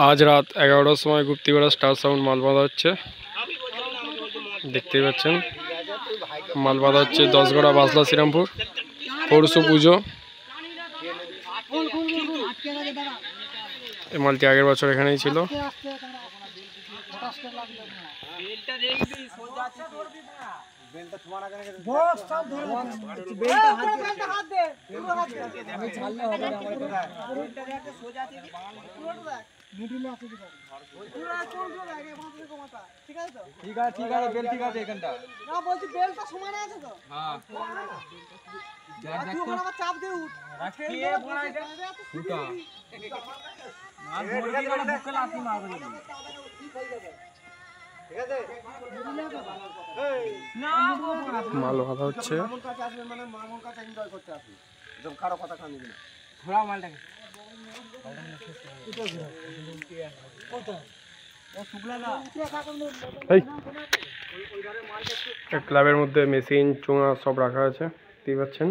আজ রাত 11টার সময় গুপ্তিপাড়া স্টার সাউন্ড মাল বাঁধা হচ্ছে। দেখতেই পাচ্ছেন মাল বাঁধা হচ্ছে 10গড়া বাসলা শ্রীরামপুর পরশু পুজো। এই মালটি আগের বছর এখানেই ছিল। মাল বাঁধা হচ্ছে। ক্লাবের মধ্যে মেশিন চোঙা সব রাখা আছে, দেখতে পাচ্ছেন।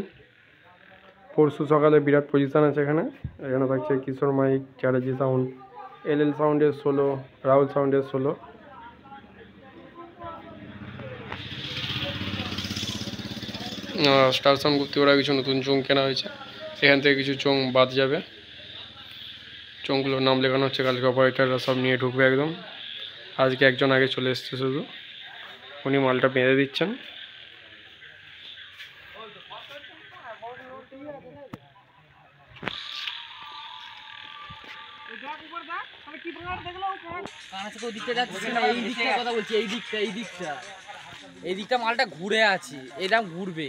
পরশু সকালে বিরাট পজিশন আছে এখানে। এখানে থাকছে কিশোর মাইক, চ্যাটার্জি সাউন্ড, এল সাউন্ডের 16, রাহুল সাউন্ডের 16। স্টার সাউন্ড গুপ্তিপাড়া কিছু নতুন চোঙ কেনা হয়েছে, এখান থেকে কিছু চোঙ বাদ যাবে। চোঙগুলোর নাম লেখানো হচ্ছে, কালকে অপারেটাররা সব নিয়ে ঢুকবে একদম। আজকে একজন আগে চলে এসছে, শুধু উনি মালটা বেঁধে দিচ্ছেন। এই দিকটা মালটা ঘুরে আছে, এরকম ঘুরবে।